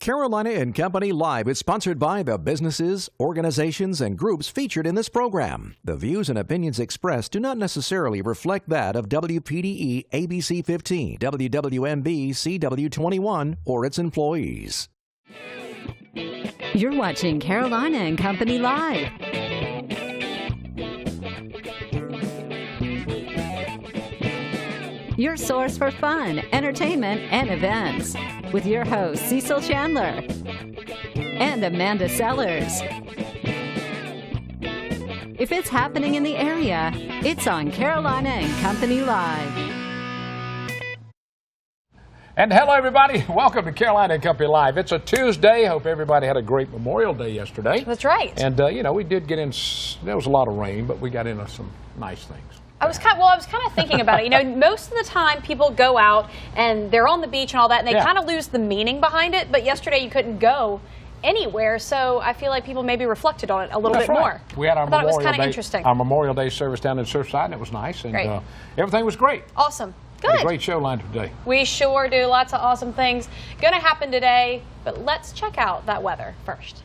Carolina and Company Live is sponsored by the businesses, organizations, and groups featured in this program. The views and opinions expressed do not necessarily reflect that of WPDE ABC 15, WWMB CW21, or its employees. You're watching Carolina and Company Live. Your source for fun, entertainment, and events. With your hosts, Cecil Chandler and Amanda Sellers. If it's happening in the area, it's on Carolina and Company Live. And hello, everybody. Welcome to Carolina and Company Live. It's a Tuesday. Hope everybody had a great Memorial Day yesterday. That's right. And, we did get in, there was a lot of rain, but we got into some nice things. I was kind of thinking about it. Most of the time people go out and they're on the beach and all that, and they kind of lose the meaning behind it. But yesterday you couldn't go anywhere, so I feel like people maybe reflected on it a little bit more. We had our I thought it was Memorial kind of Day, interesting. our Memorial Day service down in Surfside, and it was nice, and everything was great. Awesome. Had Good. a great show lined up today. We sure do. Lots of awesome things going to happen today, but let's check out that weather first.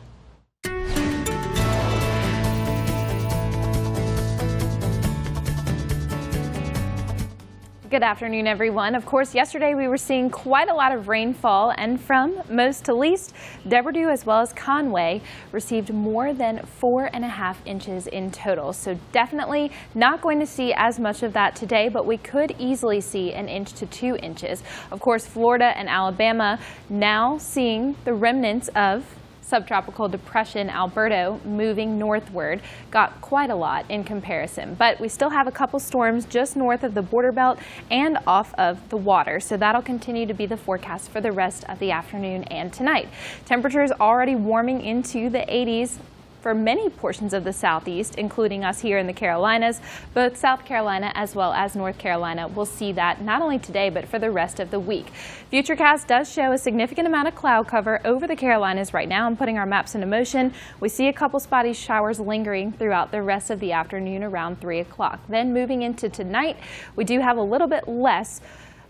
Good afternoon, everyone. Of course, yesterday we were seeing quite a lot of rainfall, and from most to least, Devereux as well as Conway received more than 4.5 inches in total. So definitely not going to see as much of that today, but we could easily see 1 inch to 2 inches. Of course, Florida and Alabama now seeing the remnants of subtropical depression Alberto moving northward. Got quite a lot in comparison, but we still have a couple storms just north of the border belt and off of the water, so that'll continue to be the forecast for the rest of the afternoon and tonight. Temperatures already warming into the 80s for many portions of the southeast, including us here in the Carolinas. Both South Carolina as well as North Carolina will see that not only today but for the rest of the week. Futurecast does show a significant amount of cloud cover over the Carolinas right now. I'm putting our maps into motion. We see a couple spotty showers lingering throughout the rest of the afternoon around 3 o'clock. Then moving into tonight, we do have a little bit less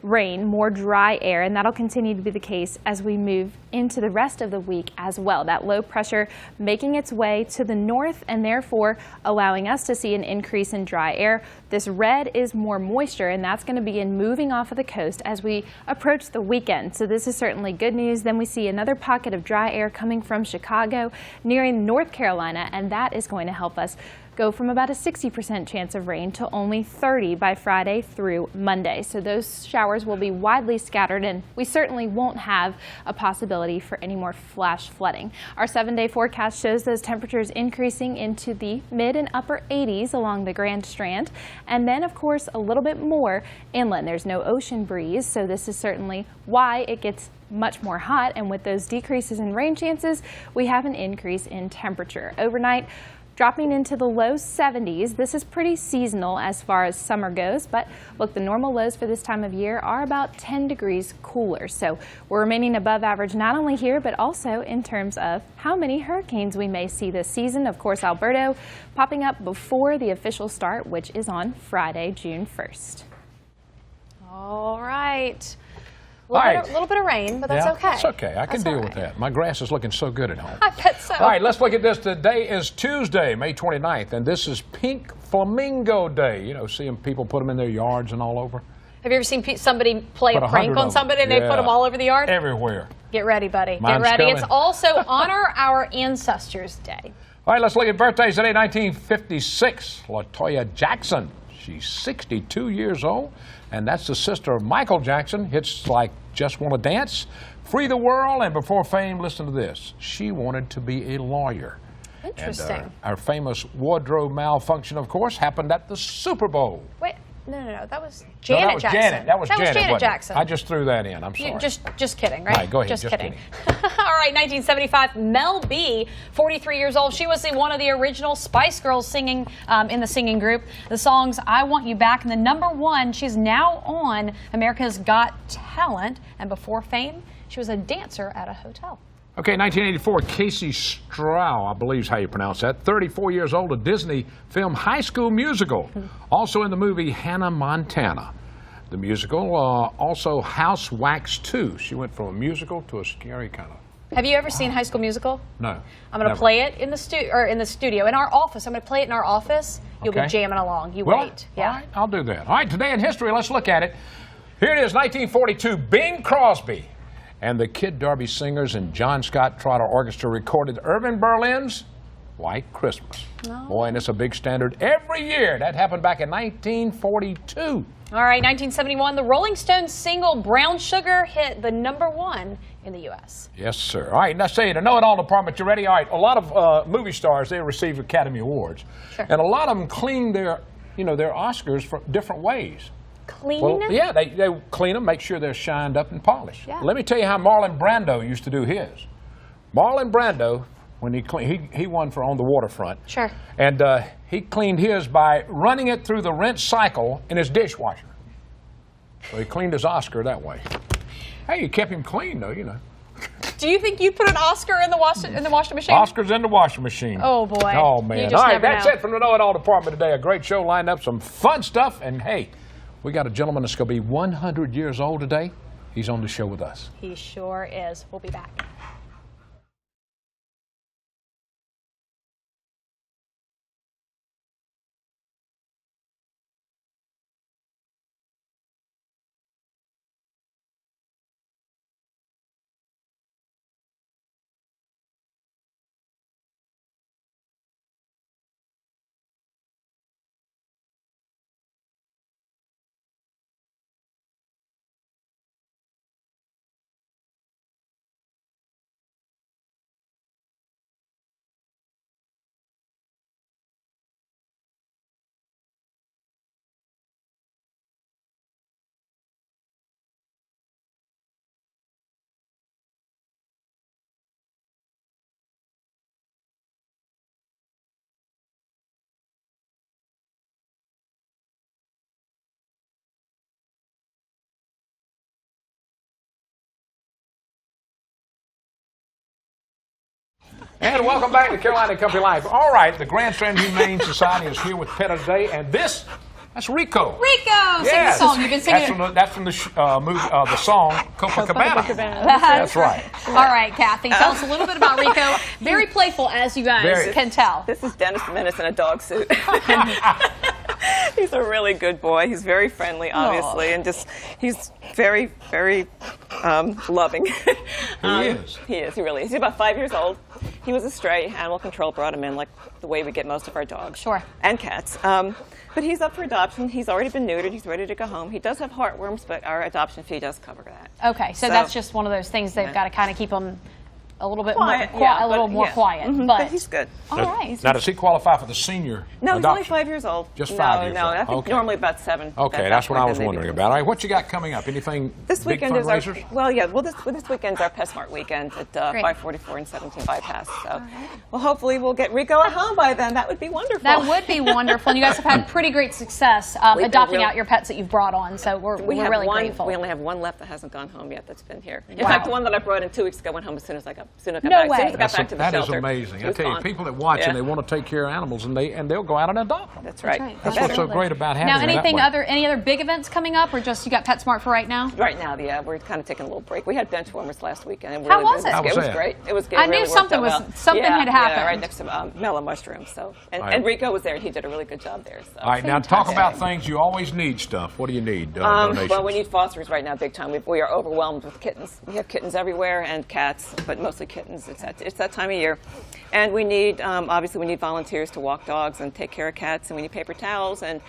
rain, more dry air, and that'll continue to be the case as we move into the rest of the week as well. That low pressure making its way to the north and therefore allowing us to see an increase in dry air. This red is more moisture, and that's going to begin moving off of the coast as we approach the weekend. So this is certainly good news. Then we see another pocket of dry air coming from Chicago nearing North Carolina, and that is going to help us go from about a 60% chance of rain to only 30 by Friday through Monday. So those showers will be widely scattered, and we certainly won't have a possibility for any more flash flooding. Our 7-day forecast shows those temperatures increasing into the mid and upper 80s along the Grand Strand, and then of course a little bit more inland. There's no ocean breeze, so this is certainly why it gets much more hot, and with those decreases in rain chances, we have an increase in temperature. Overnight, dropping into the low 70s. This is pretty seasonal as far as summer goes, but look, the normal lows for this time of year are about 10 degrees cooler. So we're remaining above average not only here, but also in terms of how many hurricanes we may see this season. Of course, Alberto popping up before the official start, which is on Friday, June 1st. All right. A little bit of rain, but that's okay. That's okay. I can deal with that. My grass is looking so good at home. I bet so. All right, let's look at this. Today is Tuesday, May 29th, and this is Pink Flamingo Day. You know, seeing people put them in their yards and all over. Have you ever seen somebody play a prank on somebody and they put them all over the yard? Everywhere. Get ready, buddy. Mine's Get ready. coming. It's also Honor Our Ancestors Day. All right, let's look at birthdays today. 1956, LaToya Jackson. She's 62 years old, and that's the sister of Michael Jackson. Hits like Just Wanna Dance, Free the World, and before fame, listen to this. She wanted to be a lawyer. Interesting. And, our famous wardrobe malfunction, of course, happened at the Super Bowl. Wait, no. That was Janet Jackson. That was Janet Jackson. I just threw that in. I'm sorry. Just kidding, right? All right, go ahead. Just kidding. All right, 1975, Mel B, 43 years old. She was one of the original Spice Girls singing in the singing group. The songs I Want You Back, and the #1, she's now on America's Got Talent. And before fame, she was a dancer at a hotel. Okay, 1984, Casey Strow, I believe is how you pronounce that. 34 years old, a Disney film High School Musical. Also in the movie Hannah Montana. The musical, also House Wax 2. She went from a musical to a scary kind of Have you ever seen High School Musical? No. I'm going to play it in the studio, in our office. I'm going to play it in our office. You'll be jamming along. You wait. Yeah. All right, I'll do that. All right, today in history, let's look at it. Here it is, 1942. Bing Crosby and the Kid Darby Singers and John Scott Trotter Orchestra recorded Irving Berlin's White Christmas. Oh. Boy, and it's a big standard every year. That happened back in 1942. All right, 1971, the Rolling Stones single Brown Sugar hit the #1 in the U.S. Yes, sir. All right, now say the know-it-all department, you ready? All right, a lot of movie stars, they receive Academy Awards. Sure. And a lot of them clean their Oscars for different ways. Clean? Well, yeah, they clean them, make sure they're shined up and polished. Yeah. Let me tell you how Marlon Brando used to do his. Marlon Brando, when he won for On the Waterfront. Sure. And he cleaned his by running it through the rinse cycle in his dishwasher. So he cleaned his Oscar that way. Hey, you kept him clean, though, you know. Do you think you'd put an Oscar in the washing machine? Oscar's in the washing machine. Oh, boy. Oh, man. You just All right, never that's know. it from the Know-It-All department today. A great show lined up, some fun stuff. And, hey, we got a gentleman that's going to be 100 years old today. He's on the show with us. He sure is. We'll be back. And welcome back to Carolina Country Life. All right, the Grandstand Humane Society is here with PETA today, and that's Rico. Rico, sing the song. You've been singing it. That's from the song Copacabana. That's right. All right, Kathy, tell us a little bit about Rico. Very playful, as you guys can tell. This is Dennis the Menace in a dog suit. He's a really good boy. He's very friendly, obviously, and he's very, very loving. He is. He is. He really is. He's about 5 years old. He was a stray. Animal control brought him in, like the way we get most of our dogs. Sure. And cats. But he's up for adoption. He's already been neutered. He's ready to go home. He does have heartworms, but our adoption fee does cover that. Okay, so that's just one of those things they've got to kind of keep him a little bit Quiet, more quiet. But he's good. All right. Now, does he qualify for the senior No, he's adoption? only 5 years old. Just 5 years No, old. I think normally about 7. Okay, that's what I was wondering about. All right, what you got coming up? Anything This big weekend is fundraisers? this weekend's our PetSmart weekend at Great. 544 and 17 Bypass. So, well, hopefully we'll get Rico at home by then. That would be wonderful. That would be wonderful. And you guys have had pretty great success adopting out your pets that you've brought on, so we're really grateful. We only have one left that hasn't gone home yet that's been here. In Wow. fact, the one that I brought in 2 weeks ago went home as soon as I got back. No way. As soon as I got back to the That is shelter. amazing. She I was tell you, gone. people that watch Yeah. and they want to take care of animals, and they'll go out and adopt them. That's right. That's what's so great about having Now, them anything that way. any other big events coming up, or just you got PetSmart for right now? Right now, yeah, we're kind of taking a little break. We had bench warmers last weekend. And How was it? How was It was that? great. It was good. I It knew really worked something out was- well. something had happened. Yeah, right next to Mellow Mushrooms. So, and Rico was there. He did a really good job there. So. All right, now talk about things you always need stuff. What do you need? Donations? Well, we need fosters right now, big time. We are overwhelmed with kittens. We have kittens everywhere and cats, but mostly kittens. It's that time of year. And we need, obviously, we need volunteers to walk dogs and take care of cats, and we need paper towels and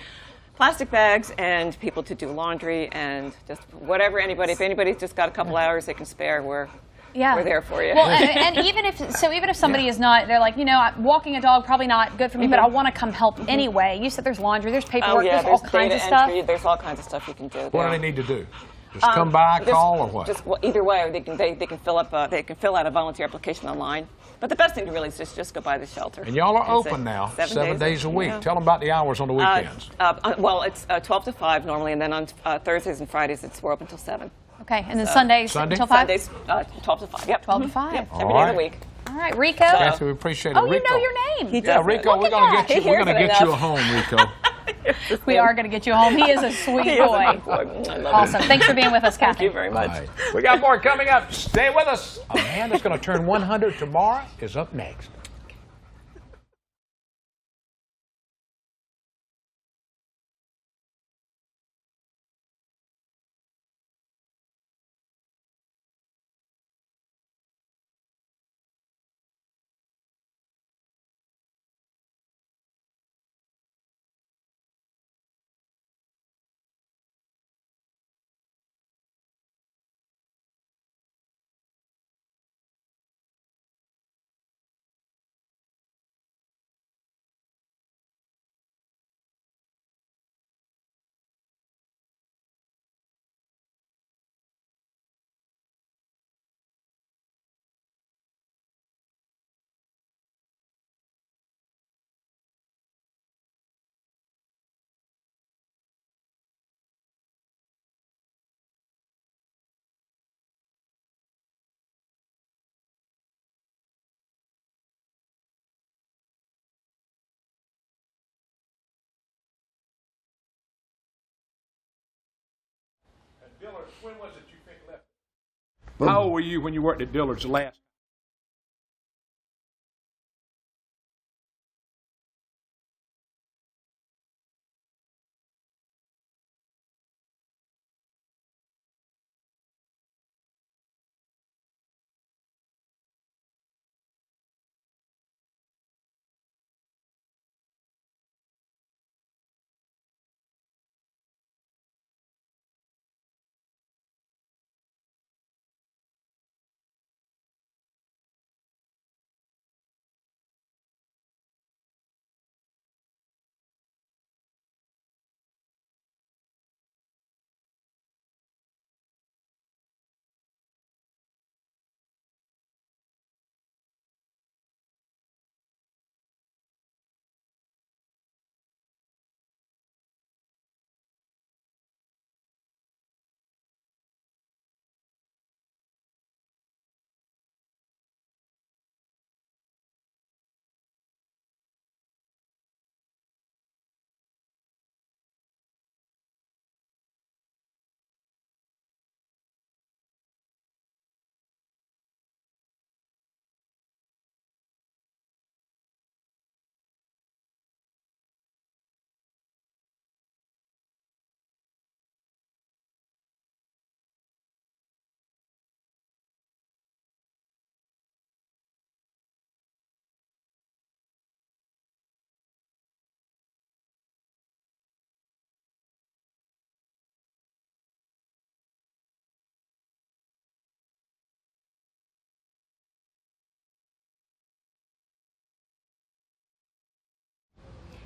plastic bags and people to do laundry and just whatever if anybody's just got a couple hours they can spare, we're there for you. Well, and even if somebody is not, they're like, walking a dog probably not good for me, but I want to come help anyway. You said there's laundry, there's paperwork, there's all kinds of stuff. Entry, there's all kinds of stuff you can do. What do they need to do? Just come by, call, or what? Just either way, or they can fill out a volunteer application online. But the best thing to really is just go by the shelter. And y'all are That's open it. now, 7 days a week. Yeah. Tell them about the hours on the weekends. Well, it's 12 to 5 normally, and then on Thursdays and Fridays we're open till 7. Okay, and then Sundays until 5? Sundays 12 to 5. Yep. 12 to 5. Yep. All Every day of right. the week. All right, Rico. Kathy, we appreciate it. Oh, Rico. you know your name. He Yeah, does Rico, it. we're going to get He you. We're hears going to it get you a enough. home, Rico. We are going to get you home. He is a sweet He is a boy. good boy. I love Awesome. him. Thanks for being with us, Kathy. Thank you very much. All right. We got more coming up. Stay with us. Amanda's going to turn 100 tomorrow is up next. Dillard's, when was it you left? How old were you when you worked at Dillard's last?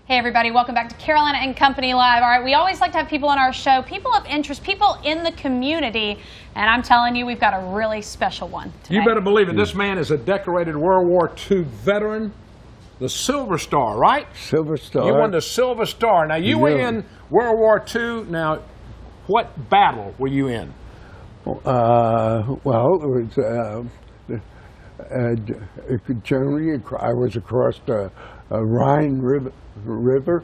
Hey everybody, welcome back to Carolina and Company Live. All right, we always like to have people on our show, people of interest, people in the community, and I'm telling you, we've got a really special one today. You better believe it. This man is a decorated World War II veteran, the Silver Star, right? Silver Star. You won the Silver Star. Now, you were in World War II. Now, what battle were you in? Well, it was Germany. I was across the Rhine River.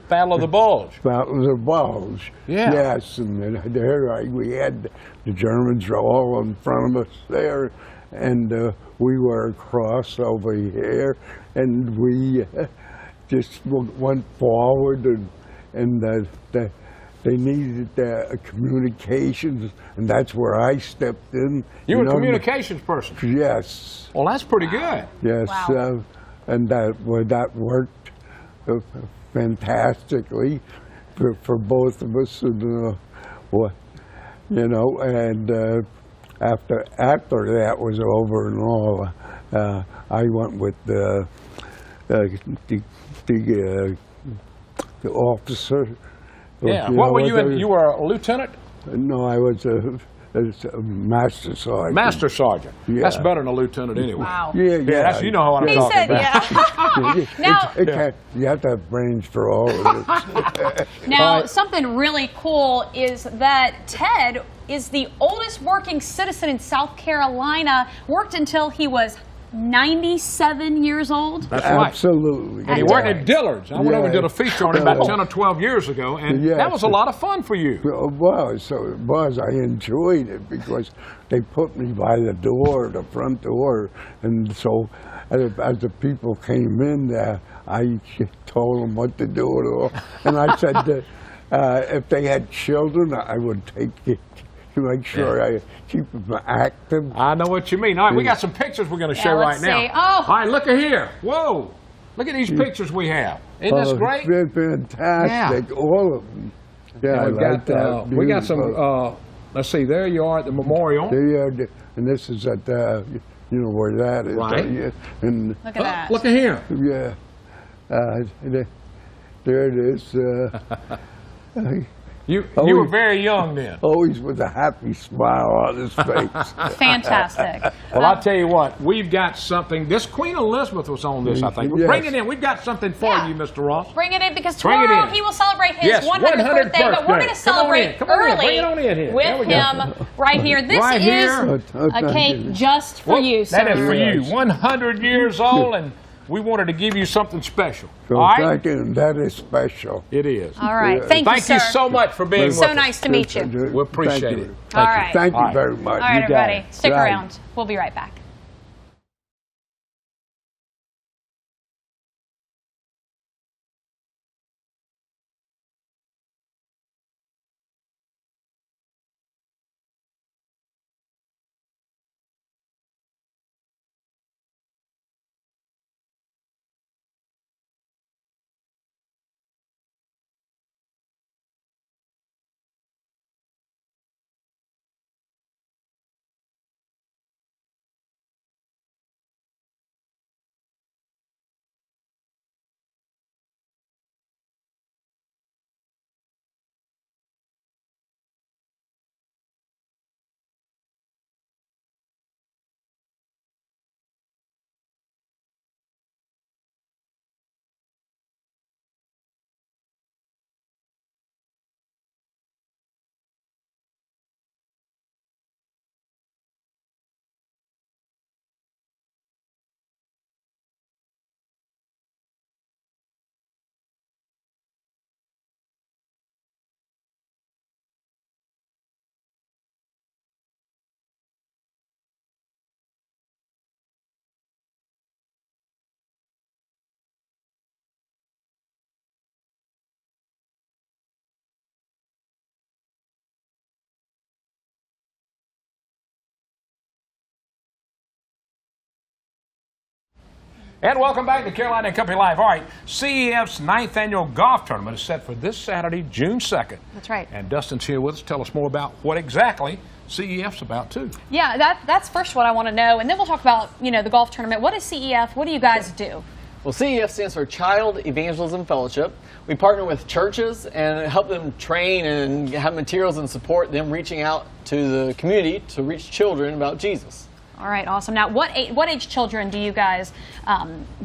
Battle of the Bulge. Battle of the Bulge. Yeah. Yes, and there we had the Germans all in front of us there, and we were across over here, and we just went forward, and they needed communications, and that's where I stepped in. You were a communications person? Yes. Well, that's pretty good. Yes, wow. And that worked fantastically for both of us, and and after that was over and all, I went with the officer. Yeah. What were you in? You were a lieutenant? No, I was a master sergeant. Master sergeant. Yeah. That's better than a lieutenant anyway. Wow. Yeah. That's, you know what I'm He talking said, about. yeah. Now, you have to have brains for all of it. Now, something really cool is that Ted is the oldest working citizen in South Carolina, worked until he was 97 years old. That's right. Absolutely. And he worked at Dillard's. I went over and did a feature on him about 10 or 12 years ago, and that was a lot of fun for you. It was. So it was. I enjoyed it because they put me by the door, the front door, and so as the people came in there, I told them what to do, and I said that if they had children, I would take it to make sure I keep them active. I know what you mean. All right, we got some pictures we're going to show right now. Oh. All right, look at here. Whoa. Look at these pictures we have. Isn't this great? They're fantastic, all of them. Yeah, we got some, let's see, there you are at the memorial. And this is at, you know where that is. Right. And Look at that. Look at here. yeah, there it is. You were very young then. Always with a happy smile on his face. Fantastic. Well, I'll tell you what, we've got something. This Queen Elizabeth was on this, I think. Yes. Bring it in. We've got something for you, Mr. Ross. Bring it in because Bring it tomorrow in. he will celebrate his Yes, 100th birthday, but we're going to celebrate Come on in. early Bring it on in here. There with we go. him right here. This Right is here. a cake just for you, sir. That is for you. 100 years old, and we wanted to give you something special. So all right? thank you. That is special. It is. All right. Thank you, sir. Thank you so much for being with So us. nice to meet you. We appreciate it. All right. Thank you very much. All right, everybody. Stick Right. around. We'll be right back. And welcome back to Carolina and Company Live. All right, CEF's 9th annual golf tournament is set for this Saturday, June 2nd. That's right. And Dustin's here with us. Tell us more about what exactly CEF's about, too. Yeah, that's first what I want to know, and then we'll talk about, the golf tournament. What is CEF? What do you guys do? Well, CEF stands for Child Evangelism Fellowship. We partner with churches and help them train and have materials and support them reaching out to the community to reach children about Jesus. All right, awesome. Now, what age children do you guys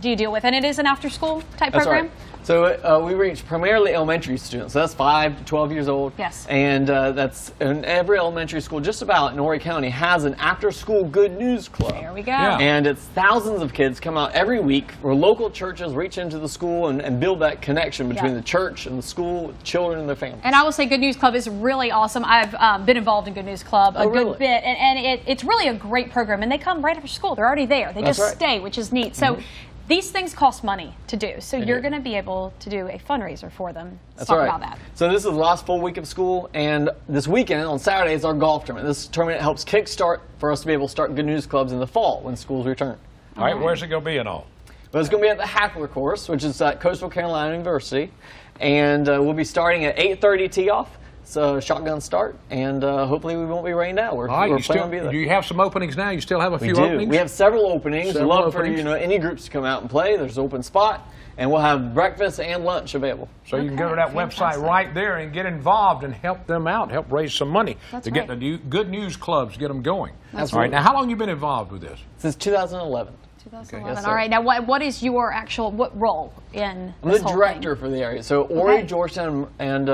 do you deal with? And it is an after-school type That's program? Right. So we reach primarily elementary students. So that's 5 to 12 years old. Yes. And that's in every elementary school just about in Horry County has an after-school good news club. There we go. Yeah. And it's thousands of kids come out every week where local churches reach into the school and build that connection between the church and the school, children and their families. And I will say Good News Club is really awesome. I've been involved in Good News Club a good bit, and it's really a great program. And they come right after school. They're already there. They just stay, which is neat. So these things cost money to do. So you're going to be able to do a fundraiser for them. Let's talk about that. So this is the last full week of school, and this weekend on Saturday is our golf tournament. This tournament helps kickstart for us to be able to start Good News Clubs in the fall when schools return. All right, where's it going to be and all? Well, it's going to be at the Hackler course, which is at Coastal Carolina University, and we'll be starting at 8:30 tee-off. It's a shotgun start, and hopefully we won't be rained out. We're planning on being there. Do you have some openings now? You still have a few We do. openings? We have several openings. We'd love for any groups to come out and play. There's an open spot, and we'll have breakfast and lunch available. So you can go to that website right there and get involved and help them out, help raise some money to get the Good News Clubs, get them going. That's all right. Now, how long have you been involved with this? Since 2011. 2011. Yes, All right. Now, what is your what role in I'm this the whole director thing? for the area. So Horry, Georgetown, and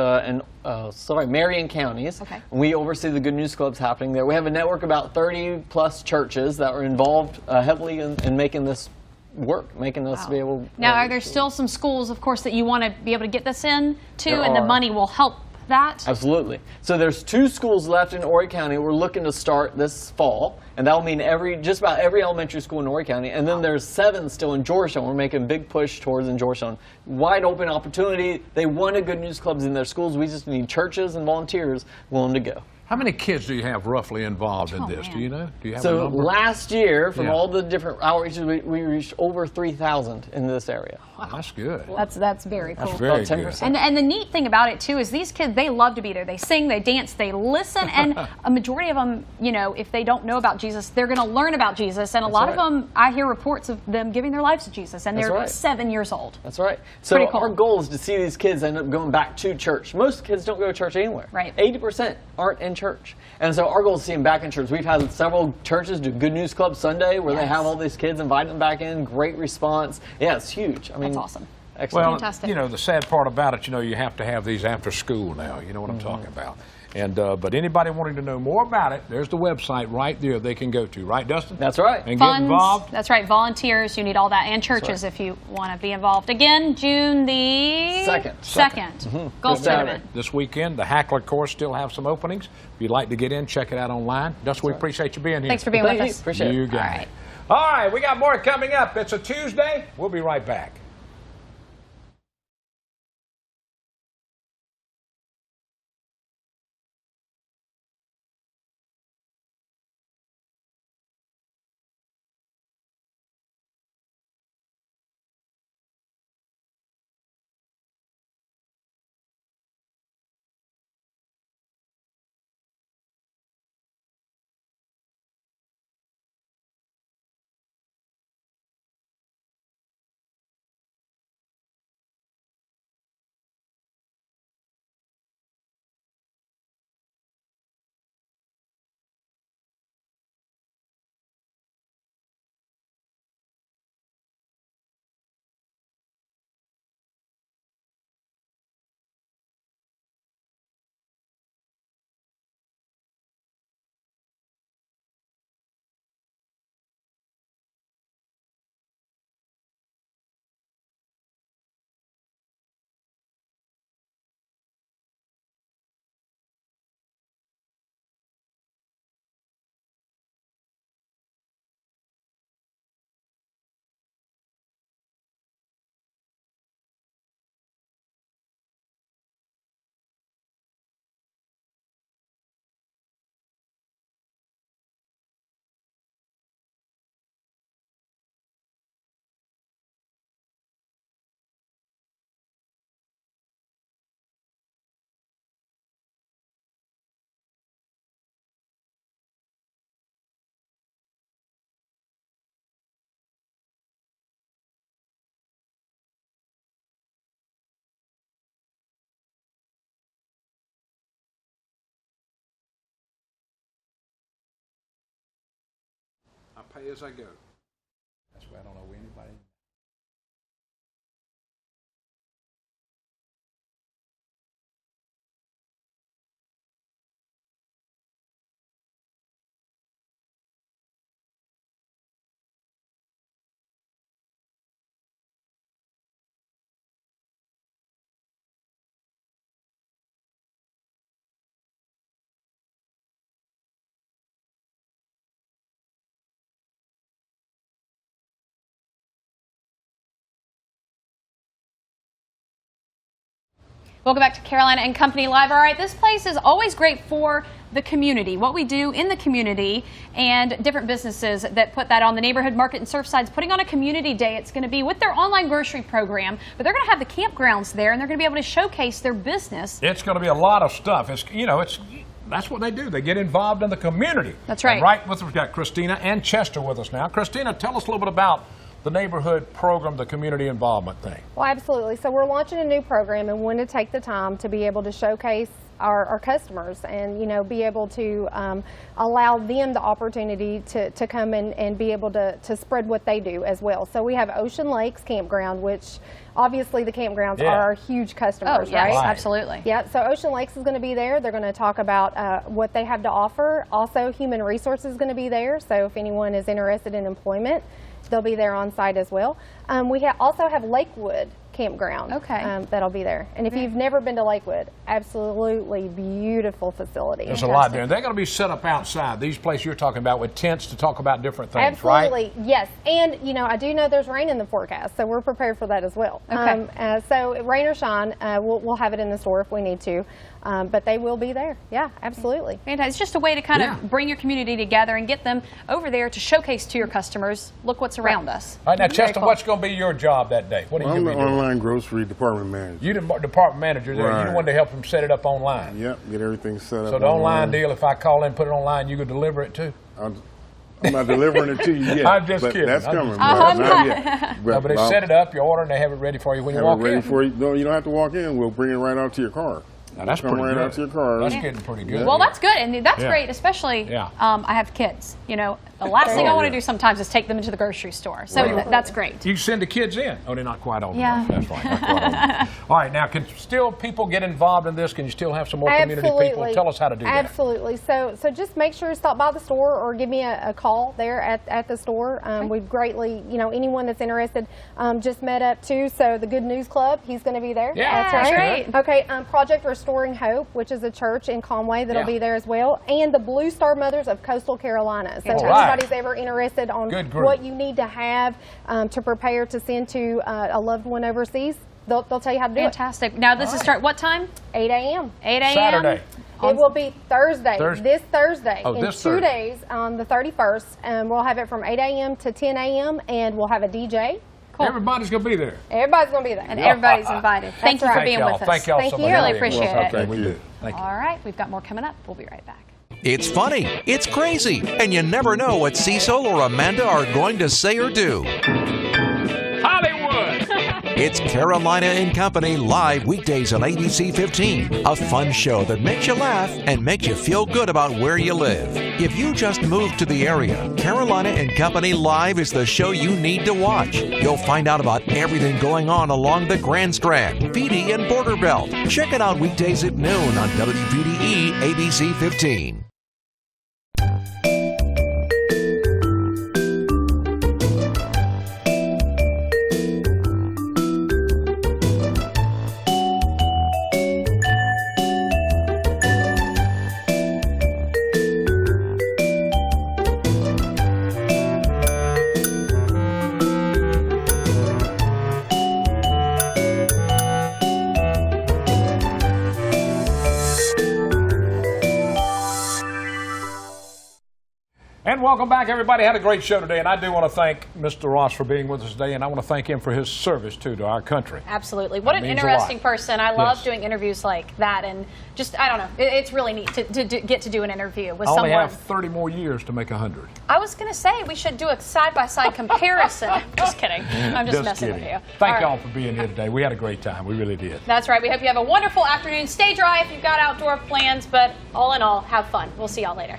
Marion counties. Okay. We oversee the Good News Clubs happening there. We have a network of about 30+ churches that are involved heavily in making this work, making us be able. Now, are there still some schools, of course, that you want to be able to get this in to, There and the are. money will help that? Absolutely. So there's 2 schools left in Horry County. We're looking to start this fall, and that will mean just about every elementary school in Horry County. And then there's 7 still in Georgetown. We're making a big push towards in Georgetown. Wide open opportunity. They wanted Good News Clubs in their schools. We just need churches and volunteers willing to go. How many kids do you have roughly involved in this? man. Do you know? Do you have a So number? last year, from Yeah. all the different outreaches, we reached over 3,000 in this area. That's good. That's very cool. That's very About 10%. good. And the neat thing about it too is these kids, they love to be there. They sing, they dance, they listen, and a majority of them, you know, if they don't know about Jesus, they're going to learn about Jesus. And a lot of right. them, I hear reports of them giving their lives to Jesus, and That's they're right. 7 years old. That's right. So Pretty cool. our goal is to see these kids end up going back to church. Most kids don't go to church anywhere. Right. 80% aren't in church. And so our goal is to see them back in church. We've had several churches do Good News Club Sunday where they Yes. have all these kids, invite them back in. Great response. Yeah, it's huge. I mean, That's awesome. Excellent. Well, Fantastic. you know, the sad part about it, you know, you have to have these after school now. You know what I'm talking about. And but anybody wanting to know more about it, there's the website right there they can go to. Right, Dustin? That's right. And Funds, get involved. that's right. Volunteers, you need all that, and churches if you want to be involved. Again, June the 2nd. Golf Good Saturday. tournament. This weekend, the Hackler course still have some openings. If you'd like to get in, check it out online. Dustin, we appreciate you being here. Thanks for being Thank with you. us. Appreciate it. You got All it. right. All right, we got more coming up. It's a Tuesday. We'll be right back. I pay as I go. That's why I don't know anybody. Welcome back to Carolina and Company Live. All right, this place is always great for the community, what we do in the community, and different businesses that put that on. The Neighborhood Market in Surfside's putting on a community day. It's going to be with their online grocery program, but they're going to have the campgrounds there, and they're going to be able to showcase their business. It's going to be a lot of stuff. It's, you know, that's what they do. They get involved in the community. That's right. And right with us, we've got Christina and Chester with us now. Christina, tell us a little bit about the neighborhood program, the community involvement thing? Well, absolutely. So we're launching a new program and want to take the time to be able to showcase our customers and, you know, be able to allow them the opportunity to come in and be able to spread what they do as well. So we have Ocean Lakes Campground, which obviously the campgrounds are our huge customers, yes, right? Absolutely. Yeah, so Ocean Lakes is going to be there. They're going to talk about what they have to offer. Also, Human Resources is going to be there. So if anyone is interested in employment, they'll be there on site as well. We also have Lakewood Campground that'll be there. And if you've never been to Lakewood, absolutely beautiful facility. There's a lot there. They're going to be set up outside, these places you're talking about, with tents to talk about different things, absolutely, right? Yes. And, you know, I do know there's rain in the forecast, so we're prepared for that as well. Okay. So rain or shine, we'll have it in the store if we need to. But they will be there. Yeah, absolutely. Fantastic. It's just a way to kind of bring your community together and get them over there to showcase to your customers, look what's around us. All right, now, Chester, what's going to be your job that day? What are you I'm going the to be doing? online grocery department manager. You're the department manager there. You're the Right. one to help them set it up online. Yep, get everything set up. So the online deal, if I call in and put it online, you could deliver it too? I'm not delivering it to you yet. I'm just but kidding. That's I'm coming. just But not yet. No, but they I'll set it up, you order, and they have it ready for you when you have walk it ready in. for you. No, you don't have to walk in. We'll bring it right out to your car. Now, that's Come pretty right good. out to your car. That's getting pretty good. Well, that's good, and that's Yeah. great, especially Yeah. I have kids. You know, the last thing I want to do sometimes is take them into the grocery store. So that's great. You send the kids in. Oh, they're not quite old Yeah. enough. That's fine. Not quite old enough. All right, now, can still people get involved in this? Can you still have some more community people? Tell us how to do that. Absolutely. So just make sure to stop by the store or give me a call there at the store. We'd greatly, you know, anyone that's interested, just met up too. So the Good News Club, he's going to be there. Yeah, that's right. great. Okay, Project Restoring Hope, which is a church in Conway that'll be there as well, and the Blue Star Mothers of Coastal Carolina. So if anybody's ever interested on what you need to have to prepare to send to a loved one overseas, they'll tell you how to do it. Fantastic. Now, this is start what time? 8 a.m. 8 a.m. Saturday. It will be Thursday, this Thursday, Oh, in this 2 Thursday. days on the 31st. We'll have it from 8 a.m. to 10 a.m. and we'll have a DJ. Everybody's going to be there. Everybody's going to be there. And everybody's invited. Thank you for right. being with us. Thank y'all so much. Really appreciate it. Okay, we do. Thank you. All right, we've got more coming up. We'll be right back. It's funny, it's crazy, and you never know what Cecil or Amanda are going to say or do. Hollywood! It's Carolina and Company live weekdays on ABC 15. A fun show that makes you laugh and makes you feel good about where you live. If you just moved to the area, Carolina and Company Live is the show you need to watch. You'll find out about everything going on along the Grand Strand, PD, and Border Belt. Check it out weekdays at noon on WPDE ABC 15. And welcome back, everybody. Had a great show today, and I do want to thank Mr. Ross for being with us today, and I want to thank him for his service, too, to our country. Absolutely. What an means a interesting lot. person. I love doing interviews like that, and just, I don't know, it's really neat to get to do an interview with I only someone. have 30 more years to make 100. I was going to say we should do a side-by-side comparison. Just kidding. I'm just messing kidding. with you. Thank All y'all right. for being here today. We had a great time. We really did. That's right. We hope you have a wonderful afternoon. Stay dry if you've got outdoor plans, but all in all, have fun. We'll see y'all later.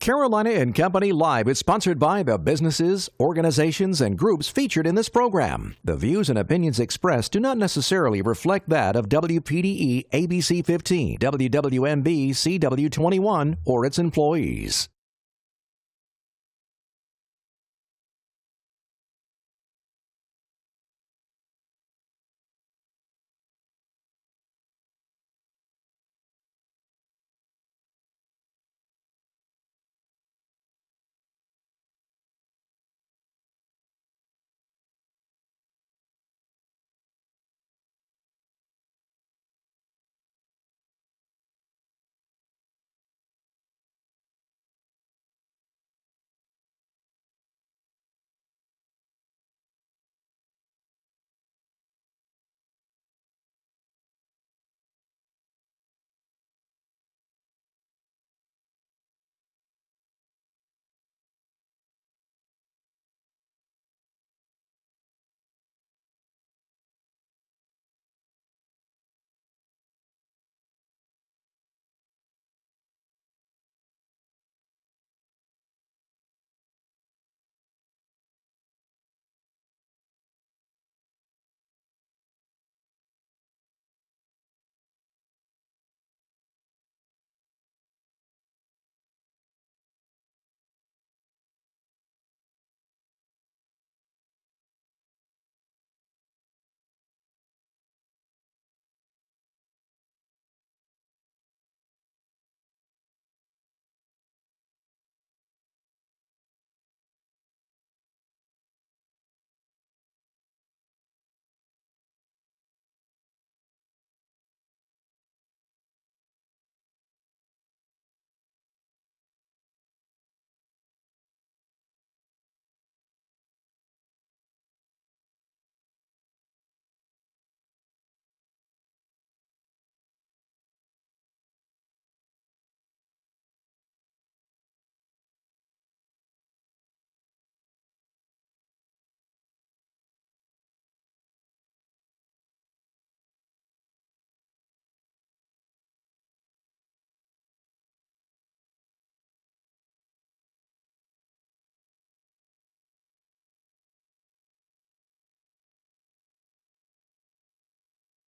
Carolina and Company Live is sponsored by the businesses, organizations, and groups featured in this program. The views and opinions expressed do not necessarily reflect that of WPDE ABC 15, WWMB CW 21, or its employees.